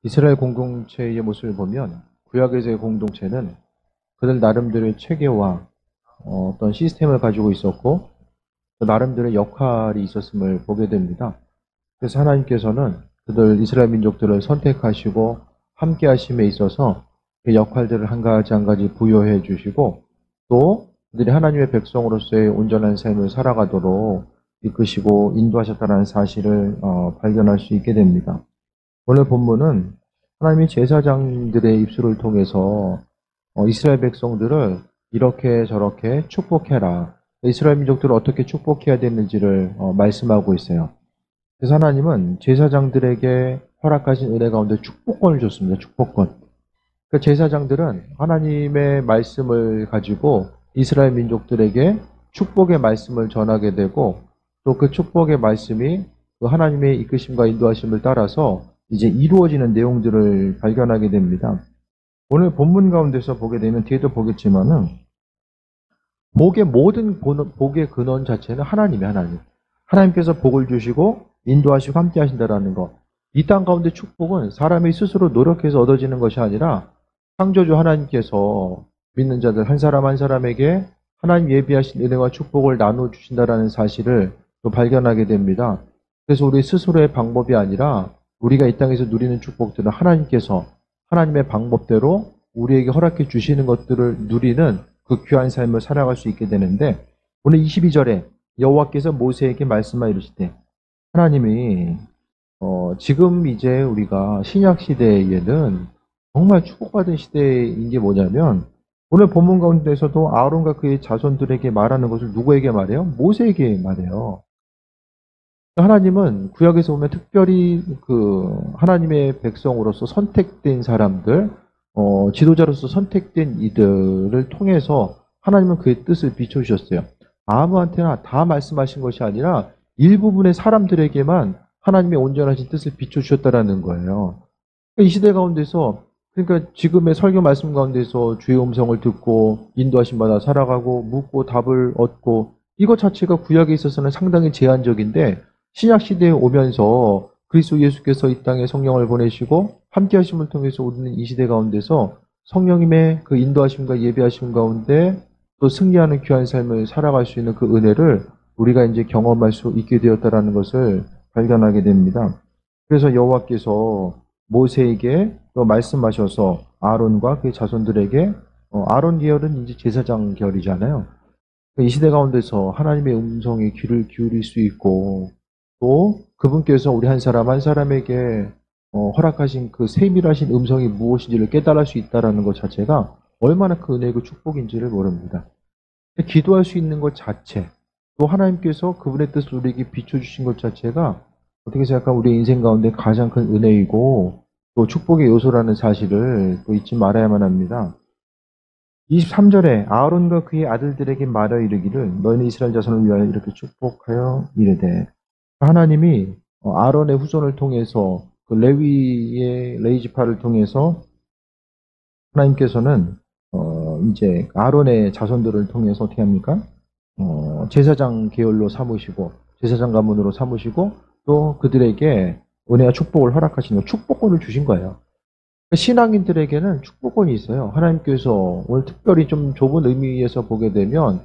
이스라엘 공동체의 모습을 보면 구약에서의 공동체는 그들 나름대로의 체계와 어떤 시스템을 가지고 있었고 그 나름대로의 역할이 있었음을 보게 됩니다. 그래서 하나님께서는 그들 이스라엘 민족들을 선택하시고 함께 하심에 있어서 그 역할들을 한 가지 한 가지 부여해 주시고 또 그들이 하나님의 백성으로서의 온전한 삶을 살아가도록 이끄시고 인도하셨다는 사실을 발견할 수 있게 됩니다. 오늘 본문은 하나님이 제사장들의 입술을 통해서 이스라엘 백성들을 이렇게 저렇게 축복해라. 이스라엘 민족들을 어떻게 축복해야 되는지를 말씀하고 있어요. 그래서 하나님은 제사장들에게 허락하신 은혜 가운데 축복권을 줬습니다. 축복권. 그 제사장들은 하나님의 말씀을 가지고 이스라엘 민족들에게 축복의 말씀을 전하게 되고 또 그 축복의 말씀이 그 하나님의 이끄심과 인도하심을 따라서 이제 이루어지는 내용들을 발견하게 됩니다. 오늘 본문 가운데서 보게 되면 뒤에도 보겠지만은 복의 모든 복의 근원 자체는 하나님의 하나님. 하나님께서 복을 주시고 인도하시고 함께 하신다라는 것. 이 땅 가운데 축복은 사람이 스스로 노력해서 얻어지는 것이 아니라 창조주 하나님께서 믿는 자들 한 사람 한 사람에게 하나님 예비하신 은혜와 축복을 나눠 주신다라는 사실을 또 발견하게 됩니다. 그래서 우리 스스로의 방법이 아니라 우리가 이 땅에서 누리는 축복들은 하나님께서 하나님의 방법대로 우리에게 허락해 주시는 것들을 누리는 그 귀한 삶을 살아갈 수 있게 되는데 오늘 22절에 여호와께서 모세에게 말씀하여 이르시되 하나님이 지금 이제 우리가 신약 시대에는 정말 축복받은 시대인 게 뭐냐면 오늘 본문 가운데서도 아론과 그의 자손들에게 말하는 것을 누구에게 말해요? 모세에게 말해요. 하나님은 구약에서 보면 특별히 그 하나님의 백성으로서 선택된 사람들, 지도자로서 선택된 이들을 통해서 하나님은 그의 뜻을 비춰주셨어요. 아무한테나 다 말씀하신 것이 아니라 일부분의 사람들에게만 하나님의 온전하신 뜻을 비춰주셨다라는 거예요. 이 시대 가운데서 그러니까 지금의 설교 말씀 가운데서 주의 음성을 듣고 인도하심 받아 살아가고 묻고 답을 얻고 이것 자체가 구약에 있어서는 상당히 제한적인데 신약 시대에 오면서 그리스도 예수께서 이 땅에 성령을 보내시고 함께 하심을 통해서 우리는 이 시대 가운데서 성령님의 그 인도하심과 예배하심 가운데 또 승리하는 귀한 삶을 살아갈 수 있는 그 은혜를 우리가 이제 경험할 수 있게 되었다라는 것을 발견하게 됩니다. 그래서 여호와께서 모세에게 또 말씀하셔서 아론과 그의 자손들에게 아론 계열은 이제 제사장 계열이잖아요. 이 시대 가운데서 하나님의 음성에 귀를 기울일 수 있고 또 그분께서 우리 한 사람 한 사람에게 허락하신 그 세밀하신 음성이 무엇인지를 깨달을 수 있다는 것 자체가 얼마나 그 은혜고 축복인지를 모릅니다. 기도할 수 있는 것 자체 또 하나님께서 그분의 뜻을 우리에게 비춰주신 것 자체가 어떻게 생각하면 우리 인생 가운데 가장 큰 은혜이고 또 축복의 요소라는 사실을 또 잊지 말아야만 합니다. 23절에 아론과 그의 아들들에게 말하여 이르기를 너희는 이스라엘 자손을 위하여 이렇게 축복하여 이르되 하나님이 아론의 후손을 통해서 그 레위의 레이지파를 통해서 하나님께서는 이제 아론의 자손들을 통해서 어떻게 합니까? 제사장 계열로 삼으시고 제사장 가문으로 삼으시고 또 그들에게 은혜와 축복을 허락하시는 축복권을 주신 거예요. 신앙인들에게는 축복권이 있어요. 하나님께서 오늘 특별히 좀 좁은 의미에서 보게 되면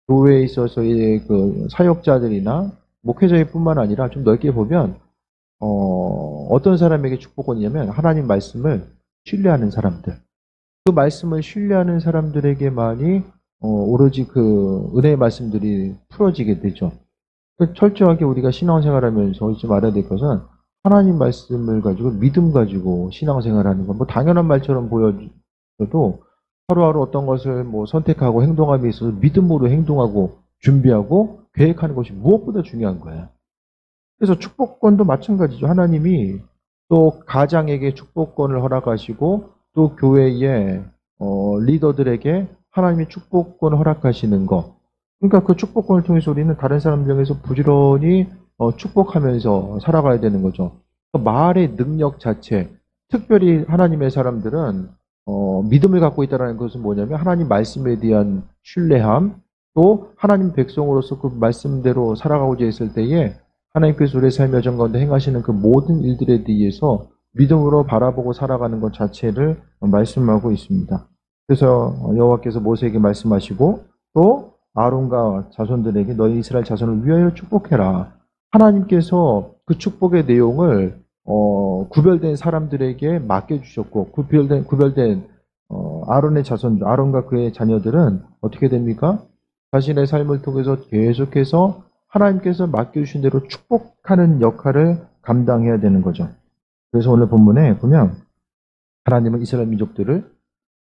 교회에 있어서의 그 사역자들이나 목회자일 뿐만 아니라 좀 넓게 보면 어떤 사람에게 축복권이냐면 하나님 말씀을 신뢰하는 사람들. 그 말씀을 신뢰하는 사람들에게만이 오로지 그 은혜의 말씀들이 풀어지게 되죠. 철저하게 우리가 신앙생활하면서 잊지 말아야 될 것은 하나님 말씀을 가지고 믿음 가지고 신앙생활하는 건 뭐 당연한 말처럼 보여도 하루하루 어떤 것을 뭐 선택하고 행동함에 있어서 믿음으로 행동하고 준비하고 계획하는 것이 무엇보다 중요한 거예요. 그래서 축복권도 마찬가지죠. 하나님이 또 가장에게 축복권을 허락하시고 또 교회의 리더들에게 하나님의 축복권을 허락하시는 것. 그러니까 그 축복권을 통해서 우리는 다른 사람들 중에서 부지런히 축복하면서 살아가야 되는 거죠. 그 말의 능력 자체, 특별히 하나님의 사람들은 믿음을 갖고 있다는 것은 뭐냐면 하나님 말씀에 대한 신뢰함, 또 하나님 백성으로서 그 말씀대로 살아가고자 했을 때에 하나님께서 우리의 삶의 여정 가운데 행하시는 그 모든 일들에 대해서 믿음으로 바라보고 살아가는 것 자체를 말씀하고 있습니다. 그래서 여호와께서 모세에게 말씀하시고 또 아론과 자손들에게 너희 이스라엘 자손을 위하여 축복해라. 하나님께서 그 축복의 내용을 구별된 사람들에게 맡겨주셨고 구별된 아론의 자손, 아론과 그의 자녀들은 어떻게 됩니까? 자신의 삶을 통해서 계속해서 하나님께서 맡겨주신 대로 축복하는 역할을 감당해야 되는 거죠. 그래서 오늘 본문에 보면 하나님은 이스라엘 민족들을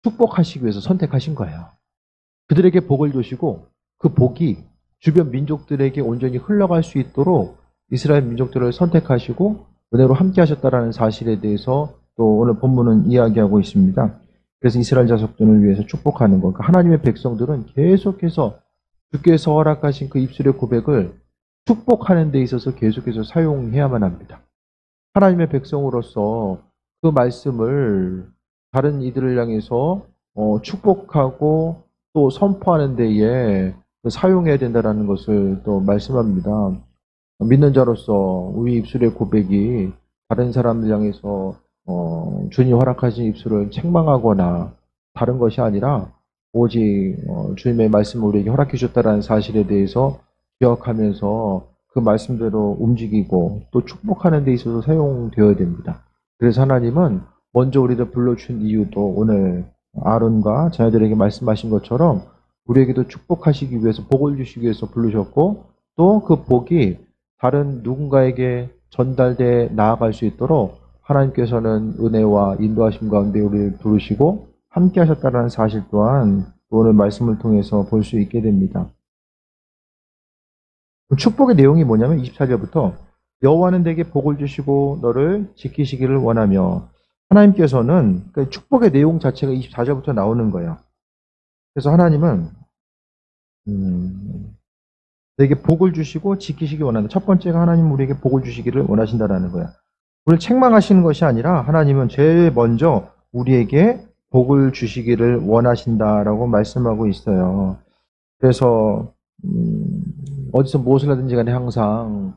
축복하시기 위해서 선택하신 거예요. 그들에게 복을 주시고 그 복이 주변 민족들에게 온전히 흘러갈 수 있도록 이스라엘 민족들을 선택하시고 은혜로 함께 하셨다라는 사실에 대해서 또 오늘 본문은 이야기하고 있습니다. 그래서 이스라엘 자손들을 위해서 축복하는 것. 그러니까 하나님의 백성들은 계속해서 주께서 허락하신 그 입술의 고백을 축복하는 데 있어서 계속해서 사용해야만 합니다. 하나님의 백성으로서 그 말씀을 다른 이들을 향해서 축복하고 또 선포하는 데에 사용해야 된다는 것을 또 말씀합니다. 믿는 자로서 우리 입술의 고백이 다른 사람들 향해서 주님 허락하신 입술을 책망하거나 다른 것이 아니라 오직 주님의 말씀을 우리에게 허락해 주셨다는 사실에 대해서 기억하면서 그 말씀대로 움직이고 또 축복하는 데 있어서 사용되어야 됩니다. 그래서 하나님은 먼저 우리를 불러준 이유도 오늘 아론과 자녀들에게 말씀하신 것처럼 우리에게도 축복하시기 위해서 복을 주시기 위해서 부르셨고 또 그 복이 다른 누군가에게 전달돼 나아갈 수 있도록 하나님께서는 은혜와 인도하심 가운데 우리를 부르시고 함께 하셨다는 사실 또한 오늘 말씀을 통해서 볼 수 있게 됩니다. 축복의 내용이 뭐냐면 24절부터 여호와는 내게 복을 주시고 너를 지키시기를 원하며 하나님께서는 그 축복의 내용 자체가 24절부터 나오는 거예요. 그래서 하나님은 내게 복을 주시고 지키시기 원한다. 첫 번째가 하나님 우리에게 복을 주시기를 원하신다라는 거야. 우리를 책망하시는 것이 아니라 하나님은 제일 먼저 우리에게 복을 주시기를 원하신다라고 말씀하고 있어요. 그래서 어디서 무엇을 하든지 간에 항상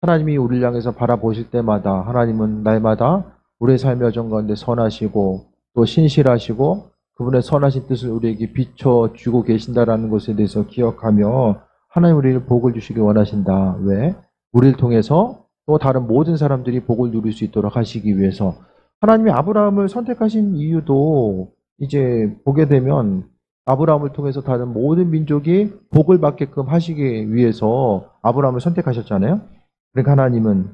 하나님이 우리를 향해서 바라보실 때마다 하나님은 날마다 우리의 삶의 여정 가운데 선하시고 또 신실하시고 그분의 선하신 뜻을 우리에게 비춰주고 계신다라는 것에 대해서 기억하며 하나님 우리를 복을 주시기 원하신다. 왜? 우리를 통해서 또 다른 모든 사람들이 복을 누릴 수 있도록 하시기 위해서 하나님이 아브라함을 선택하신 이유도 이제 보게 되면 아브라함을 통해서 다른 모든 민족이 복을 받게끔 하시기 위해서 아브라함을 선택하셨잖아요. 그러니까 하나님은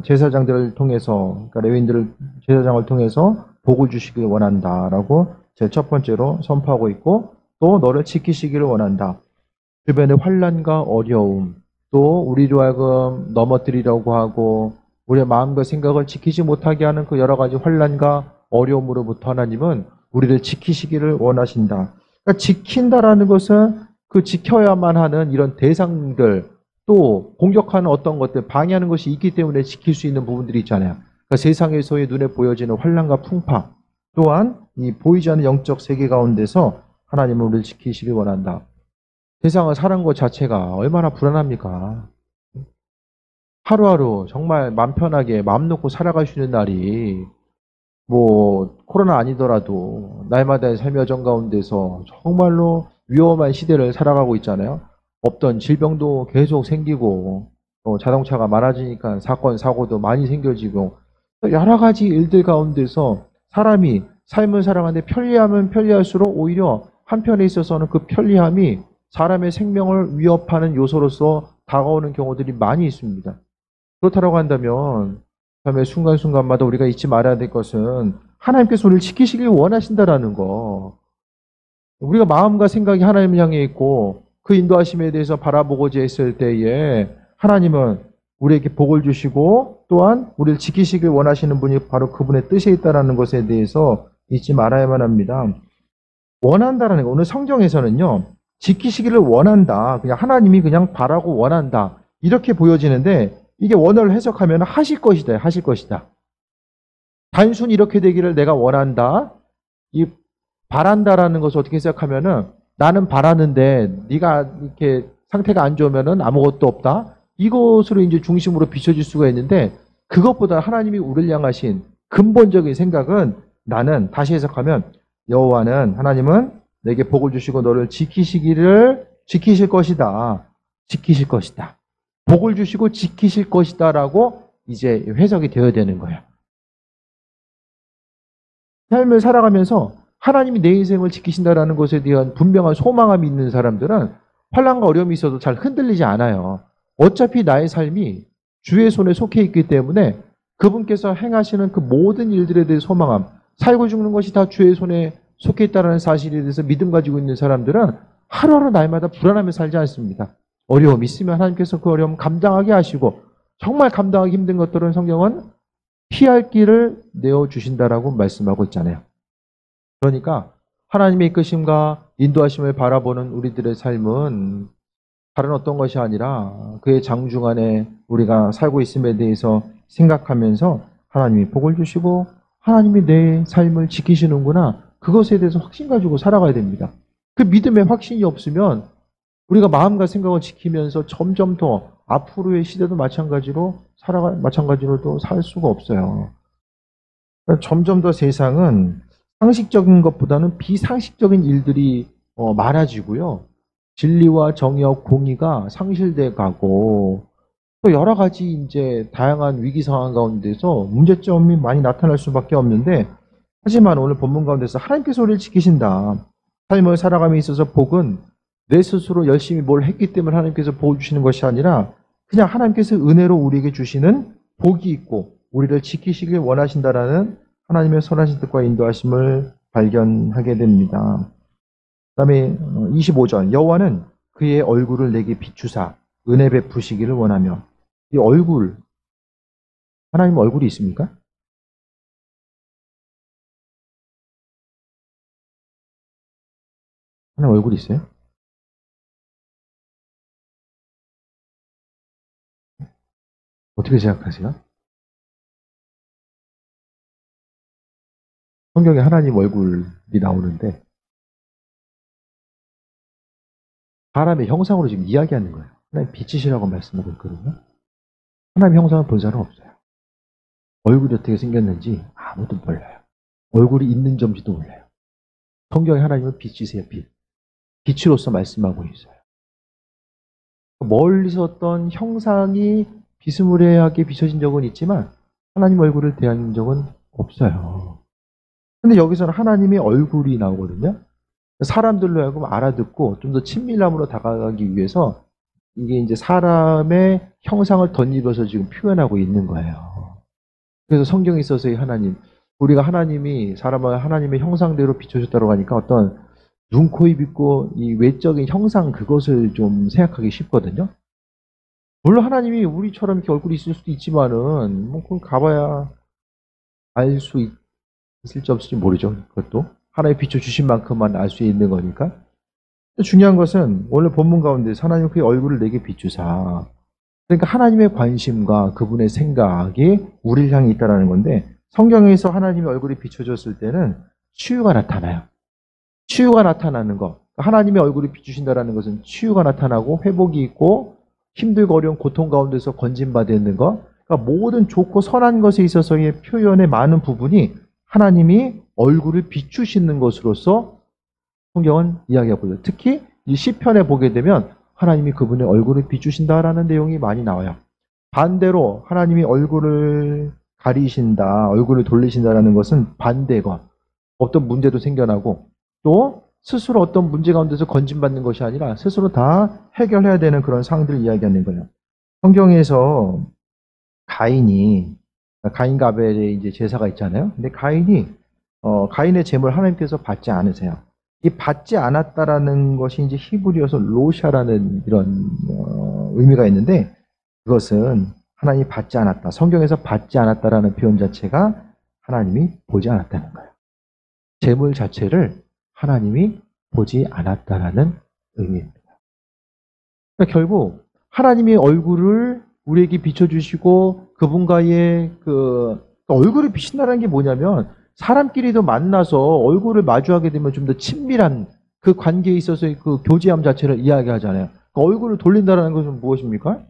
제사장들을 통해서 그러니까 레위인들을 제사장을 통해서 복을 주시길 원한다라고 제일 첫 번째로 선포하고 있고 또 너를 지키시기를 원한다. 주변의 환난과 어려움 또 우리로 하여금 넘어뜨리려고 하고 우리의 마음과 생각을 지키지 못하게 하는 그 여러 가지 환난과 어려움으로부터 하나님은 우리를 지키시기를 원하신다. 그러니까 지킨다라는 것은 그 지켜야만 하는 이런 대상들 또 공격하는 어떤 것들 방해하는 것이 있기 때문에 지킬 수 있는 부분들이 있잖아요. 그러니까 세상에서의 눈에 보여지는 환난과 풍파 또한 이 보이지 않는 영적 세계 가운데서 하나님은 우리를 지키시길 원한다. 세상을 사는 것 자체가 얼마나 불안합니까? 하루하루 정말 맘 편하게 마음 놓고 살아갈 수 있는 날이 뭐 코로나 아니더라도 날마다의 삶의 여정 가운데서 정말로 위험한 시대를 살아가고 있잖아요. 없던 질병도 계속 생기고 자동차가 많아지니까 사건 사고도 많이 생겨지고 여러 가지 일들 가운데서 사람이 삶을 살아가는데 편리하면 편리할수록 오히려 한편에 있어서는 그 편리함이 사람의 생명을 위협하는 요소로서 다가오는 경우들이 많이 있습니다. 그렇다고 한다면 삶의 순간순간마다 우리가 잊지 말아야 될 것은 하나님께서 우리를 지키시길 원하신다라는 거. 우리가 마음과 생각이 하나님을 향해 있고 그 인도하심에 대해서 바라보고자 했을 때에 하나님은 우리에게 복을 주시고 또한 우리를 지키시길 원하시는 분이 바로 그분의 뜻에 있다는 것에 대해서 잊지 말아야만 합니다. 원한다라는 거. 오늘 성경에서는요. 지키시기를 원한다. 그냥 하나님이 그냥 바라고 원한다. 이렇게 보여지는데 이게 원어를 해석하면 하실 것이다. 하실 것이다. 단순히 이렇게 되기를 내가 원한다. 이 바란다라는 것을 어떻게 해석하면은 나는 바라는데 네가 이렇게 상태가 안 좋으면은 아무것도 없다. 이것으로 이제 중심으로 비춰질 수가 있는데 그것보다 하나님이 우리를 향하신 근본적인 생각은 나는 다시 해석하면 여호와는 하나님은 내게 복을 주시고 너를 지키실 것이다. 지키실 것이다. 복을 주시고 지키실 것이다 라고 이제 해석이 되어야 되는 거예요. 삶을 살아가면서 하나님이 내 인생을 지키신다라는 것에 대한 분명한 소망감이 있는 사람들은 환난과 어려움이 있어도 잘 흔들리지 않아요. 어차피 나의 삶이 주의 손에 속해 있기 때문에 그분께서 행하시는 그 모든 일들에 대해 소망함, 살고 죽는 것이 다 주의 손에 속해 있다는 사실에 대해서 믿음 가지고 있는 사람들은 하루하루 날마다 불안하며 살지 않습니다. 어려움 있으면 하나님께서 그 어려움 감당하게 하시고 정말 감당하기 힘든 것들은 성경은 피할 길을 내어주신다라고 말씀하고 있잖아요. 그러니까 하나님의 이끄심과 인도하심을 바라보는 우리들의 삶은 다른 어떤 것이 아니라 그의 장중 안에 우리가 살고 있음에 대해서 생각하면서 하나님이 복을 주시고 하나님이 내 삶을 지키시는구나, 그것에 대해서 확신 가지고 살아가야 됩니다. 그 믿음에 확신이 없으면 우리가 마음과 생각을 지키면서 점점 더 앞으로의 시대도 마찬가지로 마찬가지로도 살 수가 없어요. 그러니까 점점 더 세상은 상식적인 것보다는 비상식적인 일들이 많아지고요. 진리와 정의와 공의가 상실돼 가고 또 여러 가지 이제 다양한 위기 상황 가운데서 문제점이 많이 나타날 수밖에 없는데, 하지만 오늘 본문 가운데서 하나님께서 우리를 지키신다. 삶을 살아감에 있어서 복은 내 스스로 열심히 뭘 했기 때문에 하나님께서 복을 주시는 것이 아니라 그냥 하나님께서 은혜로 우리에게 주시는 복이 있고 우리를 지키시길 원하신다라는 하나님의 선하신 뜻과 인도하심을 발견하게 됩니다. 그 다음에 25절, 여호와는 그의 얼굴을 내게 비추사 은혜 베푸시기를 원하며. 이 얼굴, 하나님 얼굴이 있습니까? 하나님 얼굴이 있어요? 어떻게 생각하세요? 성경에 하나님 얼굴이 나오는데 사람의 형상으로 지금 이야기하는 거예요. 하나님 빛이시라고 말씀하고 있거든요. 하나님의 형상을 본 사람은 없어요. 얼굴이 어떻게 생겼는지 아무도 몰라요. 얼굴이 있는 점지도 몰라요. 성경에 하나님은 빛이세요, 빛. 빛으로서 말씀하고 있어요. 멀리서 어떤 형상이 비스무리하게 비춰진 적은 있지만 하나님 얼굴을 대한 적은 없어요. 근데 여기서는 하나님의 얼굴이 나오거든요. 사람들로 하여금 알아듣고 좀 더 친밀함으로 다가가기 위해서 이게 이제 사람의 형상을 덧입어서 지금 표현하고 있는 거예요. 그래서 성경에 있어서의 하나님, 우리가 하나님이 사람을 하나님의 형상대로 비춰줬다고 하니까 어떤 눈, 코, 입 있고 이 외적인 형상, 그것을 좀 생각하기 쉽거든요. 물론 하나님이 우리처럼 이렇게 얼굴이 있을 수도 있지만은 뭐 그건 가봐야 알 수 있을지 없을지 모르죠. 그것도 하나님 비춰주신 만큼만 알 수 있는 거니까. 중요한 것은 오늘 본문 가운데 하나님 그의 얼굴을 내게 비추사, 그러니까 하나님의 관심과 그분의 생각이 우리를 향해 있다는 건데, 성경에서 하나님의 얼굴이 비춰졌을 때는 치유가 나타나요. 치유가 나타나는 것, 하나님의 얼굴이 비추신다는 것은 치유가 나타나고 회복이 있고 힘들고 어려운 고통 가운데서 건진받는 것, 그러니까 모든 좋고 선한 것에 있어서의 표현의 많은 부분이 하나님이 얼굴을 비추시는 것으로서 성경은 이야기하고 있어요. 특히 이 시편에 보게 되면 하나님이 그분의 얼굴을 비추신다라는 내용이 많이 나와요. 반대로 하나님이 얼굴을 가리신다, 얼굴을 돌리신다라는 것은 반대가 어떤 문제도 생겨나고 또 스스로 어떤 문제 가운데서 건진받는 것이 아니라 스스로 다 해결해야 되는 그런 상황들을 이야기하는 거예요. 성경에서 가인과 아벨의 이제 제사가 있잖아요. 근데 가인의 제물 하나님께서 받지 않으세요. 이 받지 않았다라는 것이 이제 히브리어서 로샤라는 이런 의미가 있는데, 그것은 하나님이 받지 않았다. 성경에서 받지 않았다라는 표현 자체가 하나님이 보지 않았다는 거예요. 제물 자체를 하나님이 보지 않았다라는 의미입니다. 그러니까 결국 하나님의 얼굴을 우리에게 비춰주시고 그분과의 얼굴을 비친다는 게 뭐냐면, 사람끼리도 만나서 얼굴을 마주하게 되면 좀 더 친밀한 그 관계에 있어서의 그 교제함 자체를 이야기하잖아요. 그 얼굴을 돌린다는 것은 무엇입니까?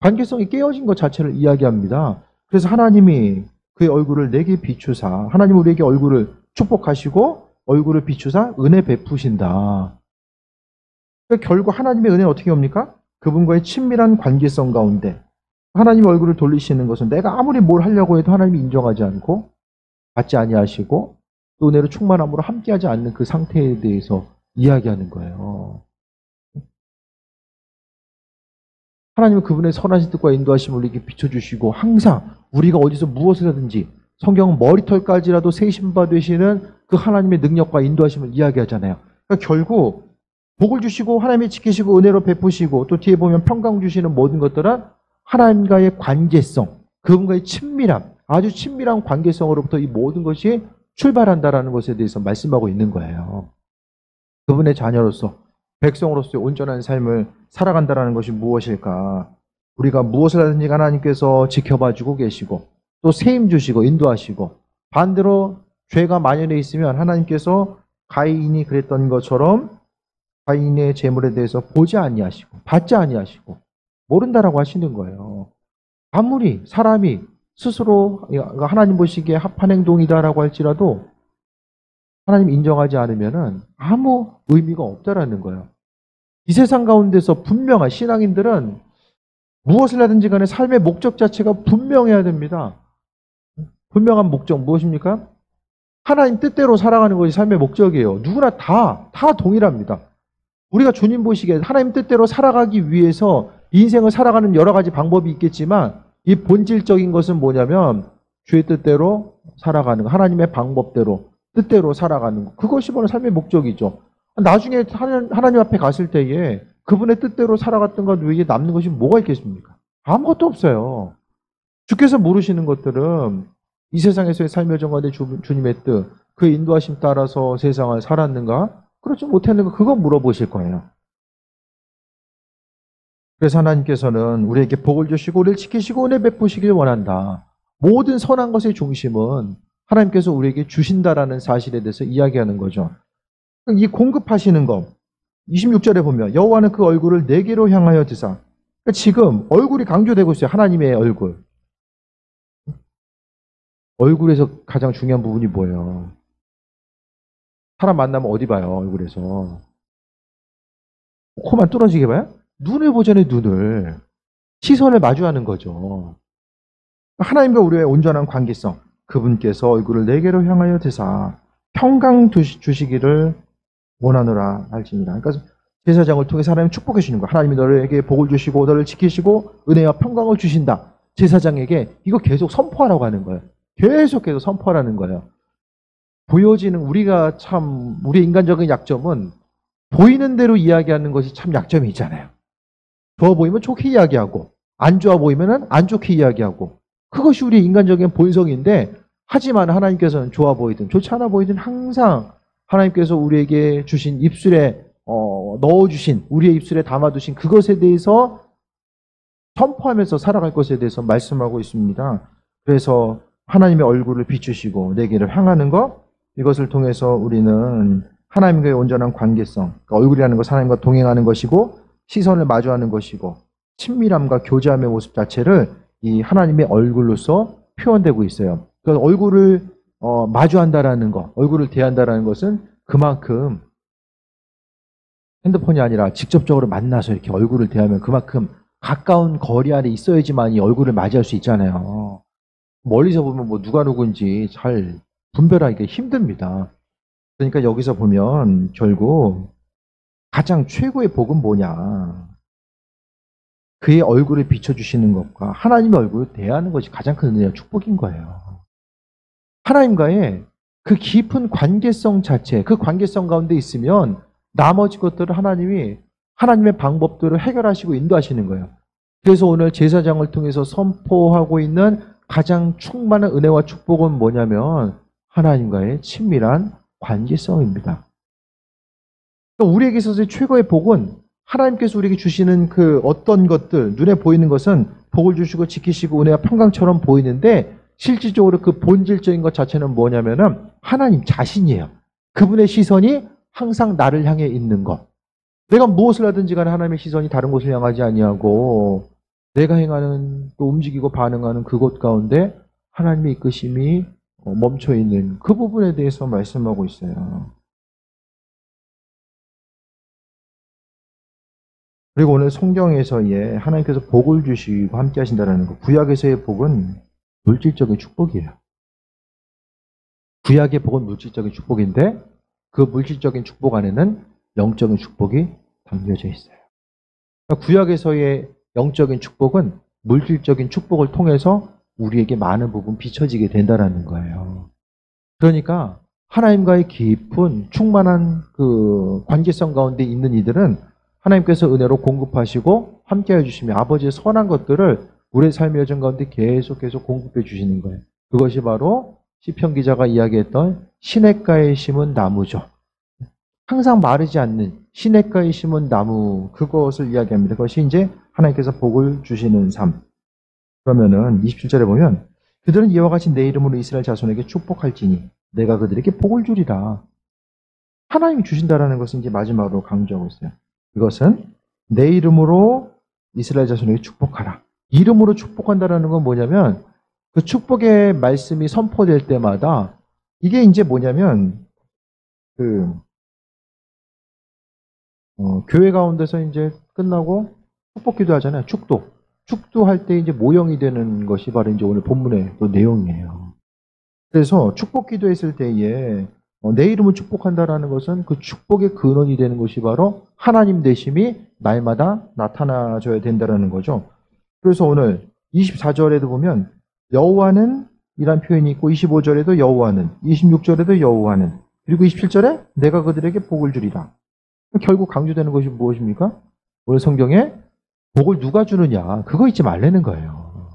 관계성이 깨어진 것 자체를 이야기합니다. 그래서 하나님이 그의 얼굴을 내게 비추사. 하나님 우리에게 얼굴을 축복하시고 얼굴을 비추사 은혜 베푸신다. 그러니까 결국 하나님의 은혜는 어떻게 옵니까? 그분과의 친밀한 관계성 가운데 하나님 얼굴을 돌리시는 것은 내가 아무리 뭘 하려고 해도 하나님이 인정하지 않고 받지 아니하시고 또 은혜로 충만함으로 함께하지 않는 그 상태에 대해서 이야기하는 거예요. 하나님은 그분의 선하신 뜻과 인도하심을 우리에게 비춰주시고 항상 우리가 어디서 무엇을 하든지 성경은 머리털까지라도 세신바 되시는 그 하나님의 능력과 인도하심을 이야기하잖아요. 그러니까 결국 복을 주시고 하나님이 지키시고 은혜로 베푸시고 또 뒤에 보면 평강 주시는 모든 것들은 하나님과의 관계성, 그분과의 친밀함, 아주 친밀한 관계성으로부터 이 모든 것이 출발한다라는 것에 대해서 말씀하고 있는 거예요. 그분의 자녀로서 백성으로서의 온전한 삶을 살아간다는 것이 무엇일까? 우리가 무엇을 하든지 하나님께서 지켜봐주고 계시고 또 세임 주시고 인도하시고 반대로 죄가 만연해 있으면 하나님께서 가인이 그랬던 것처럼 가인의 재물에 대해서 보지 아니하시고 받지 아니하시고 모른다라고 하시는 거예요. 아무리 사람이 스스로 하나님 보시기에 합한 행동이다라고 할지라도 하나님 인정하지 않으면 아무 의미가 없다라는 거예요. 이 세상 가운데서 분명한 신앙인들은 무엇을 하든지 간에 삶의 목적 자체가 분명해야 됩니다. 분명한 목적 무엇입니까? 하나님 뜻대로 살아가는 것이 삶의 목적이에요. 누구나 다 동일합니다. 우리가 주님 보시기에 하나님 뜻대로 살아가기 위해서 인생을 살아가는 여러 가지 방법이 있겠지만 이 본질적인 것은 뭐냐면 주의 뜻대로 살아가는 거, 하나님의 방법대로 뜻대로 살아가는 거. 그것이 바로 삶의 목적이죠. 나중에 하나님 앞에 갔을 때에 그분의 뜻대로 살아갔던 것 외에 남는 것이 뭐가 있겠습니까? 아무것도 없어요. 주께서 물으시는 것들은 이 세상에서의 삶의 정관의 주님의 뜻, 그 인도하심 따라서 세상을 살았는가? 그렇지 못했는가? 그거 물어보실 거예요. 그래서 하나님께서는 우리에게 복을 주시고 우리를 지키시고 은혜 베푸시길 원한다. 모든 선한 것의 중심은 하나님께서 우리에게 주신다라는 사실에 대해서 이야기하는 거죠. 이 공급하시는 것, 26절에 보면 여호와는 그 얼굴을 내게로 향하여 드사. 그러니까 지금 얼굴이 강조되고 있어요. 하나님의 얼굴. 얼굴에서 가장 중요한 부분이 뭐예요? 사람 만나면 어디 봐요? 얼굴에서. 코만 뚫어지게 봐요? 눈을 보잖아요. 눈을. 시선을 마주하는 거죠. 하나님과 우리의 온전한 관계성. 그분께서 얼굴을 내게로 향하여 드사 평강 주시기를 원하노라 할지니라. 그러니까 제사장을 통해 하나님 축복해 주시는 거야. 하나님이 너에게 복을 주시고 너를 지키시고 은혜와 평강을 주신다. 제사장에게 이거 계속 선포하라고 하는 거예요. 계속해서 선포하라는 거예요. 보여지는 우리가 참 우리의 인간적인 약점은 보이는 대로 이야기하는 것이 참 약점이 있잖아요. 좋아 보이면 좋게 이야기하고 안 좋아 보이면 안 좋게 이야기하고 그것이 우리의 인간적인 본성인데 하지만 하나님께서는 좋아 보이든 좋지 않아 보이든 항상 하나님께서 우리에게 주신 입술에 넣어주신 우리의 입술에 담아두신 그것에 대해서 선포하면서 살아갈 것에 대해서 말씀하고 있습니다. 그래서 하나님의 얼굴을 비추시고 내게를 향하는 것 이것을 통해서 우리는 하나님과의 온전한 관계성 그러니까 얼굴이라는 것은 하나님과 동행하는 것이고 시선을 마주하는 것이고 친밀함과 교제함의 모습 자체를 이 하나님의 얼굴로서 표현되고 있어요. 그래서 얼굴을 마주한다라는 것, 얼굴을 대한다라는 것은 그만큼 핸드폰이 아니라 직접적으로 만나서 이렇게 얼굴을 대하면 그만큼 가까운 거리 안에 있어야지만 이 얼굴을 맞이할 수 있잖아요. 멀리서 보면 뭐 누가 누군지 잘 분별하기가 힘듭니다. 그러니까 여기서 보면 결국 가장 최고의 복은 뭐냐? 그의 얼굴을 비춰주시는 것과 하나님의 얼굴을 대하는 것이 가장 큰 은혜와 축복인 거예요. 하나님과의 그 깊은 관계성 자체, 그 관계성 가운데 있으면 나머지 것들을 하나님이 하나님의 방법들을 해결하시고 인도하시는 거예요. 그래서 오늘 제사장을 통해서 선포하고 있는 가장 충만한 은혜와 축복은 뭐냐면 하나님과의 친밀한 관계성입니다. 우리에게 있어서의 최고의 복은 하나님께서 우리에게 주시는 그 어떤 것들, 눈에 보이는 것은 복을 주시고 지키시고 은혜와 평강처럼 보이는데 실질적으로 그 본질적인 것 자체는 뭐냐면은 하나님 자신이에요. 그분의 시선이 항상 나를 향해 있는 것. 내가 무엇을 하든지 간에 하나님의 시선이 다른 곳을 향하지 아니하고 내가 행하는 또 움직이고 반응하는 그곳 가운데 하나님의 이끄심이 멈춰 있는 그 부분에 대해서 말씀하고 있어요. 그리고 오늘 성경에서의 하나님께서 복을 주시고 함께 하신다는 거, 구약에서의 복은 물질적인 축복이에요. 구약의 복은 물질적인 축복인데 그 물질적인 축복 안에는 영적인 축복이 담겨져 있어요. 구약에서의 영적인 축복은 물질적인 축복을 통해서 우리에게 많은 부분 비춰지게 된다는 거예요. 그러니까 하나님과의 깊은 충만한 그 관계성 가운데 있는 이들은 하나님께서 은혜로 공급하시고 함께 해주시며 아버지의 선한 것들을 우리의 삶의 여정 가운데 계속 공급해 주시는 거예요. 그것이 바로 시편 기자가 이야기했던 시냇가에 심은 나무죠. 항상 마르지 않는 시냇가에 심은 나무, 그것을 이야기합니다. 그것이 이제 하나님께서 복을 주시는 삶. 그러면은 27절에 보면 그들은 이와 같이 내 이름으로 이스라엘 자손에게 축복할지니 내가 그들에게 복을 주리라. 하나님이 주신다라는 것은 이제 마지막으로 강조하고 있어요. 이것은 내 이름으로 이스라엘 자손에게 축복하라. 이름으로 축복한다라는 건 뭐냐면 그 축복의 말씀이 선포될 때마다 이게 이제 뭐냐면 교회 가운데서 이제 끝나고 축복 기도하잖아요. 축도할 때 이제 모형이 되는 것이 바로 이제 오늘 본문의 또 내용이에요. 그래서 축복 기도했을 때에 내 이름을 축복한다라는 것은 그 축복의 근원이 되는 것이 바로 하나님 되심이 날마다 나타나줘야 된다라는 거죠. 그래서 오늘 24절에도 보면 여호와는 이란 표현이 있고 25절에도 여호와는, 26절에도 여호와는, 그리고 27절에 내가 그들에게 복을 주리라. 결국 강조되는 것이 무엇입니까? 오늘 성경에 복을 누가 주느냐, 그거 잊지 말라는 거예요.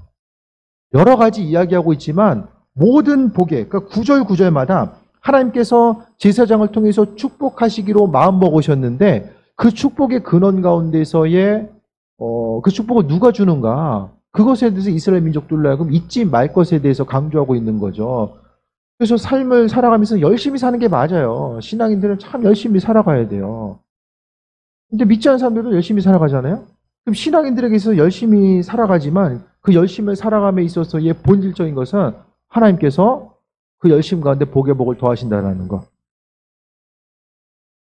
여러 가지 이야기하고 있지만 모든 복에, 그러니까 구절마다 하나님께서 제사장을 통해서 축복하시기로 마음먹으셨는데 그 축복의 근원 가운데서의 그 축복을 누가 주는가, 그것에 대해서 이스라엘 민족들로 하여금 잊지 말 것에 대해서 강조하고 있는 거죠. 그래서 삶을 살아가면서 열심히 사는 게 맞아요. 신앙인들은 참 열심히 살아가야 돼요. 근데 믿지 않는 사람들도 열심히 살아가잖아요. 그럼 신앙인들에게서 열심히 살아가지만 그 열심을 살아감에 있어서의 본질적인 것은 하나님께서 그 열심 가운데 복의 복을 더하신다는 것.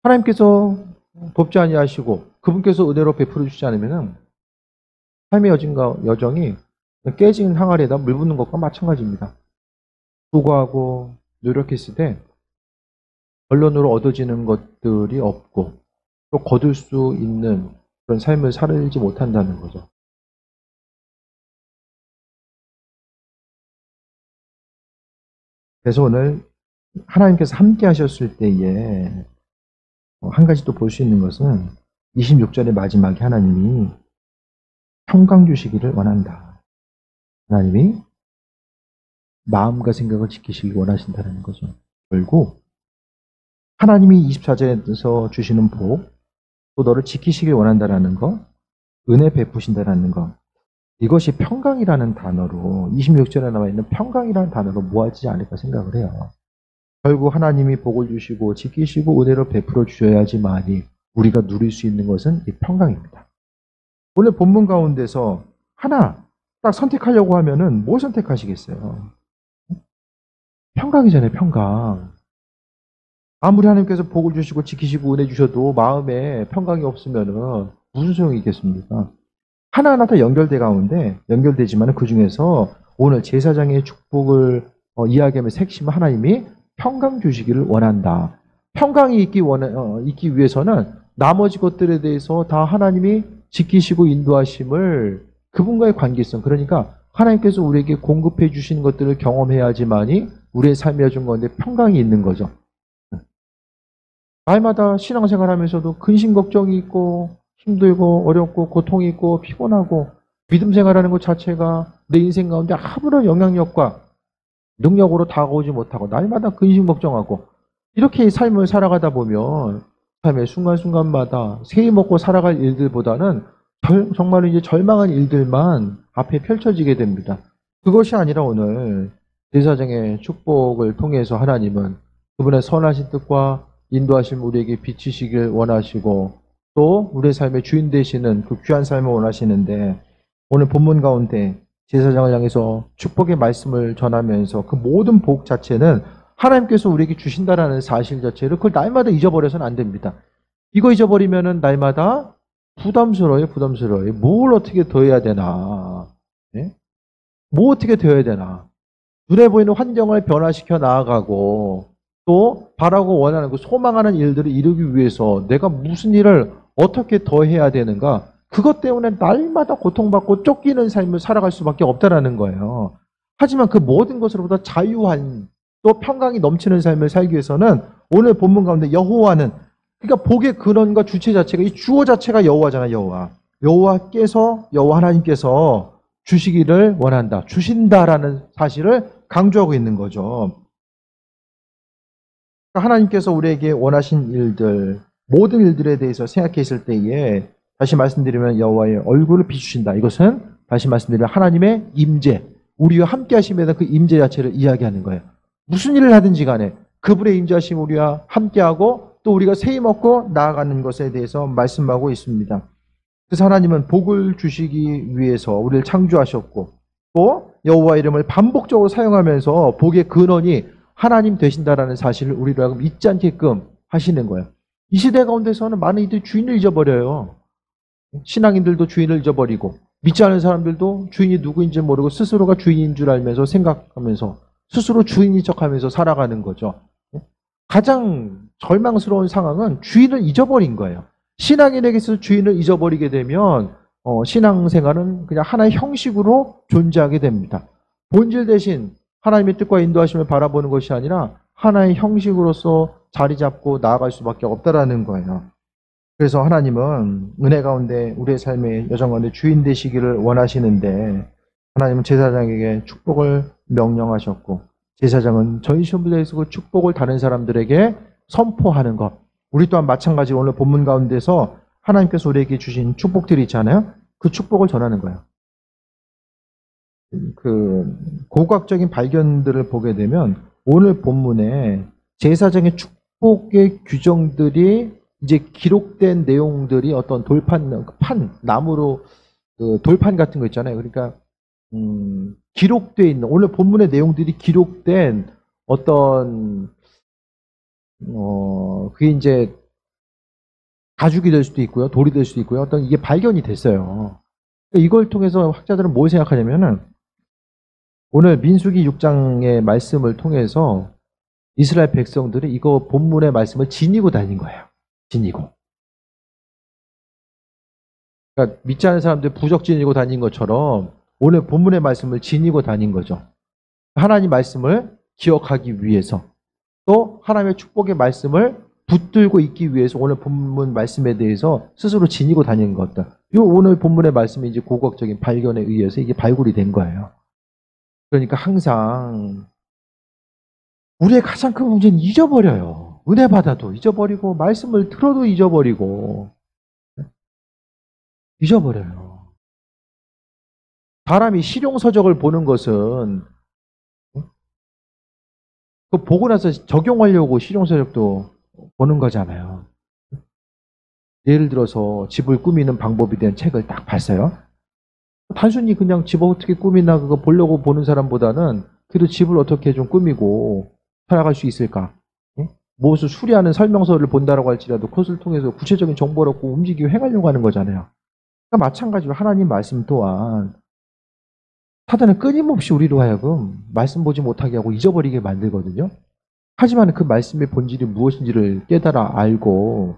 하나님께서 돕지 아니하시고 그분께서 은혜로 베풀어 주지 않으면 삶의 여정이 깨진 항아리에다 물 붓는 것과 마찬가지입니다. 수고하고 노력했을 때 결론으로 얻어지는 것들이 없고 또 거둘 수 있는 그런 삶을 살지 못한다는 거죠. 그래서 오늘 하나님께서 함께 하셨을 때에 한 가지 또 볼 수 있는 것은 26절의 마지막에 하나님이 평강 주시기를 원한다. 하나님이 마음과 생각을 지키시길 원하신다는 거죠. 결국 하나님이 24절에서 주시는 복, 또 너를 지키시길 원한다는 거, 은혜 베푸신다는 거, 이것이 평강이라는 단어로 26절에 나와 있는 평강이라는 단어로 모아지지 않을까 생각을 해요. 결국 하나님이 복을 주시고 지키시고 은혜로 베풀어 주셔야지만이 우리가 누릴 수 있는 것은 이 평강입니다. 오늘 본문 가운데서 하나 딱 선택하려고 하면은 뭘 선택하시겠어요? 평강이잖아요, 평강. 아무리 하나님께서 복을 주시고 지키시고 은혜 주셔도 마음에 평강이 없으면은 무슨 소용이 있겠습니까? 하나하나 다 연결되지만 그 중에서 오늘 제사장의 축복을 이야기하면서 핵심은 하나님이 평강 주시기를 원한다. 평강이 있기 위해서는 나머지 것들에 대해서 다 하나님이 지키시고 인도하심을, 그분과의 관계성, 그러니까 하나님께서 우리에게 공급해 주신 것들을 경험해야지만이 우리의 삶의 여정 가운데 평강이 있는 거죠. 날마다 신앙생활 하면서도 근심 걱정이 있고 힘들고 어렵고 고통이 있고 피곤하고 믿음 생활하는 것 자체가 내 인생 가운데 아무런 영향력과 능력으로 다가오지 못하고 날마다 근심 걱정하고 이렇게 삶을 살아가다 보면 삶의 순간순간마다 새해 먹고 살아갈 일들보다는 정말 이제 절망한 일들만 앞에 펼쳐지게 됩니다. 그것이 아니라 오늘 제사장의 축복을 통해서 하나님은 그분의 선하신 뜻과 인도하심 우리에게 비치시길 원하시고 또 우리의 삶의 주인 되시는 그 귀한 삶을 원하시는데 오늘 본문 가운데 제사장을 향해서 축복의 말씀을 전하면서 그 모든 복 자체는 하나님께서 우리에게 주신다라는 사실 자체를 그걸 날마다 잊어버려서는 안 됩니다. 이거 잊어버리면은 날마다 부담스러워요, 부담스러워요. 뭘 어떻게 더 해야 되나? 네? 뭐 어떻게 되어야 되나? 눈에 보이는 환경을 변화시켜 나아가고 또 바라고 원하는 그 소망하는 일들을 이루기 위해서 내가 무슨 일을 어떻게 더 해야 되는가? 그것 때문에 날마다 고통받고 쫓기는 삶을 살아갈 수밖에 없다라는 거예요. 하지만 그 모든 것으로부터 자유한 또 평강이 넘치는 삶을 살기 위해서는 오늘 본문 가운데 여호와는 그러니까 복의 근원과 주체 자체가 이 주어 자체가 여호와잖아요. 여호와 하나님께서 주시기를 원한다. 주신다라는 사실을 강조하고 있는 거죠. 그러니까 하나님께서 우리에게 원하신 일들, 모든 일들에 대해서 생각했을 때에 다시 말씀드리면 여호와의 얼굴을 비추신다. 이것은 다시 말씀드리면 하나님의 임재, 우리와 함께 하심에 대한 그 임재 자체를 이야기하는 거예요. 무슨 일을 하든지 간에 그분의 임재하심 우리와 함께하고 또 우리가 세임 얻고 나아가는 것에 대해서 말씀하고 있습니다. 그래서 하나님은 복을 주시기 위해서 우리를 창조하셨고 또 여호와 이름을 반복적으로 사용하면서 복의 근원이 하나님 되신다라는 사실을 우리로 하여금 잊지 않게끔 하시는 거예요. 이 시대 가운데서는 많은 이들이 주인을 잊어버려요. 신앙인들도 주인을 잊어버리고 믿지 않은 사람들도 주인이 누구인지 모르고 스스로가 주인인 줄 알면서 생각하면서 스스로 주인인 척하면서 살아가는 거죠. 가장 절망스러운 상황은 주인을 잊어버린 거예요. 신앙인에게서 주인을 잊어버리게 되면 신앙생활은 그냥 하나의 형식으로 존재하게 됩니다. 본질 대신 하나님의 뜻과 인도하심을 바라보는 것이 아니라 하나의 형식으로서 자리 잡고 나아갈 수밖에 없다라는 거예요. 그래서 하나님은 은혜 가운데 우리의 삶의 여정 가운데 주인 되시기를 원하시는데 하나님은 제사장에게 축복을 명령하셨고 제사장은 저희 신부대에서 그 축복을 다른 사람들에게 선포하는 것. 우리 또한 마찬가지로 오늘 본문 가운데서 하나님께서 우리에게 주신 축복들이 있잖아요. 그 축복을 전하는 거예요. 그 고고학적인 발견들을 보게 되면 오늘 본문에 제사장의 축복의 규정들이 이제 기록된 내용들이 어떤 돌판, 나무로 그 돌판 같은 거 있잖아요. 그러니까 기록되어 있는 오늘 본문의 내용들이 기록된 어떤 그게 이제 가죽이 될 수도 있고요, 돌이 될 수도 있고요. 어떤 이게 발견이 됐어요. 이걸 통해서 학자들은 뭘 생각하냐면은 오늘 민수기 6장의 말씀을 통해서 이스라엘 백성들이 이거 본문의 말씀을 지니고 다닌 거예요. 지니고. 그러니까 믿지 않는 사람들 부적 지니고 다닌 것처럼 오늘 본문의 말씀을 지니고 다닌 거죠. 하나님 말씀을 기억하기 위해서 또 하나님의 축복의 말씀을 붙들고 있기 위해서 오늘 본문 말씀에 대해서 스스로 지니고 다니는 것들. 이 오늘 본문의 말씀이 이제 고고학적인 발견에 의해서 이게 발굴이 된 거예요. 그러니까 항상 우리의 가장 큰 문제는 잊어버려요. 은혜 받아도 잊어버리고 말씀을 들어도 잊어버리고 잊어버려요. 사람이 실용서적을 보는 것은 그 보고 나서 적용하려고 실용서적도 보는 거잖아요. 예를 들어서 집을 꾸미는 방법에 대한 책을 딱 봤어요. 단순히 그냥 집 어떻게 꾸미나 그거 보려고 보는 사람보다는 그래도 집을 어떻게 좀 꾸미고 살아갈 수 있을까? 무엇을 수리하는 설명서를 본다라고 할지라도 그것을 통해서 구체적인 정보를 얻고 움직이고 행하려고 하는 거잖아요. 그러니까 마찬가지로 하나님 말씀 또한 사단은 끊임없이 우리로 하여금 말씀 보지 못하게 하고 잊어버리게 만들거든요. 하지만 그 말씀의 본질이 무엇인지를 깨달아 알고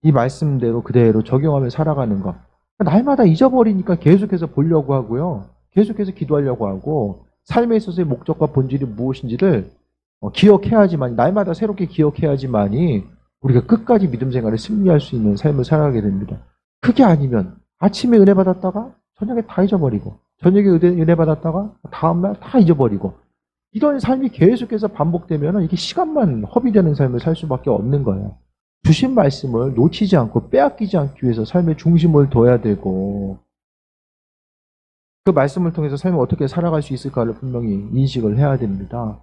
이 말씀대로 그대로 적용하며 살아가는 것. 날마다 잊어버리니까 계속해서 보려고 하고요. 계속해서 기도하려고 하고 삶에 있어서의 목적과 본질이 무엇인지를 기억해야지만 날마다 새롭게 기억해야지만이 우리가 끝까지 믿음 생활에 승리할 수 있는 삶을 살아가게 됩니다. 그게 아니면 아침에 은혜 받았다가 저녁에 다 잊어버리고 저녁에 은혜 받았다가 다음날 다 잊어버리고 이런 삶이 계속해서 반복되면 이게 시간만 허비되는 삶을 살 수밖에 없는 거예요. 주신 말씀을 놓치지 않고 빼앗기지 않기 위해서 삶의 중심을 둬야 되고 그 말씀을 통해서 삶을 어떻게 살아갈 수 있을까를 분명히 인식을 해야 됩니다.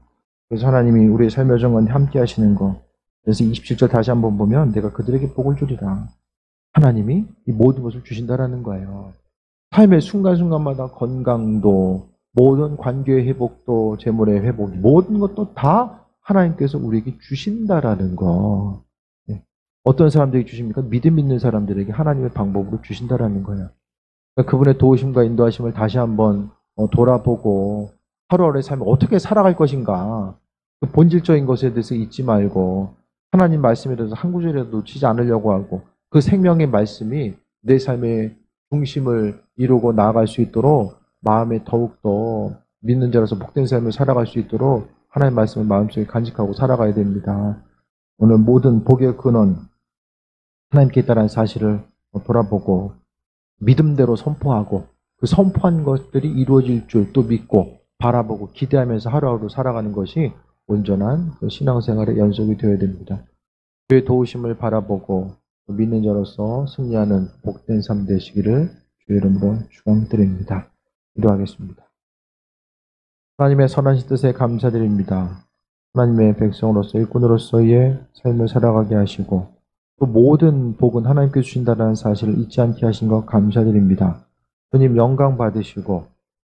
그래서 하나님이 우리의 삶의 여정과 함께 하시는 것. 그래서 27절 다시 한번 보면 내가 그들에게 복을 주리라. 하나님이 이 모든 것을 주신다라는 거예요. 삶의 순간순간마다 건강도, 모든 관계의 회복도, 재물의 회복, 모든 것도 다 하나님께서 우리에게 주신다라는 거. 네. 어떤 사람들에게 주십니까? 믿음 있는 사람들에게 하나님의 방법으로 주신다라는 거예요. 그러니까 그분의 도우심과 인도하심을 다시 한번 돌아보고 하루하루의 삶을 어떻게 살아갈 것인가, 그 본질적인 것에 대해서 잊지 말고 하나님 말씀에 대해서 한 구절이라도 놓치지 않으려고 하고, 그 생명의 말씀이 내 삶의 중심을 이루고 나아갈 수 있도록 마음에 더욱더 믿는 자로서 복된 삶을 살아갈 수 있도록 하나님의 말씀을 마음속에 간직하고 살아가야 됩니다. 오늘 모든 복의 근원 하나님께 있다는 사실을 돌아보고 믿음대로 선포하고, 그 선포한 것들이 이루어질 줄 또 믿고 바라보고 기대하면서 하루하루 살아가는 것이 온전한 신앙생활의 연속이 되어야 됩니다. 그의 도우심을 바라보고 믿는 자로서 승리하는 복된 삶 되시기를 주의 이름으로 축원드립니다. 기도하겠습니다. 하나님의 선하신 뜻에 감사드립니다. 하나님의 백성으로서 일꾼으로서의 삶을 살아가게 하시고 또 모든 복은 하나님께 주신다는 사실을 잊지 않게 하신 것 감사드립니다. 주님 영광 받으시고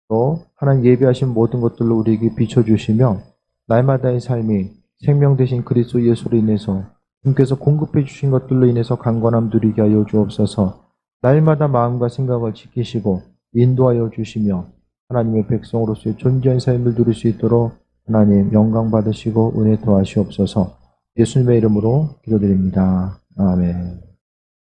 또 하나님 예비하신 모든 것들로 우리에게 비춰주시며 날마다의 삶이 생명 되신 그리스도 예수로 인해서 주님께서 공급해 주신 것들로 인해서 강건함 누리게 하여 주옵소서. 날마다 마음과 생각을 지키시고 인도하여 주시며 하나님의 백성으로서의 존귀한 삶을 누릴 수 있도록 하나님 영광 받으시고 은혜 더하시옵소서. 예수님의 이름으로 기도드립니다. 아멘.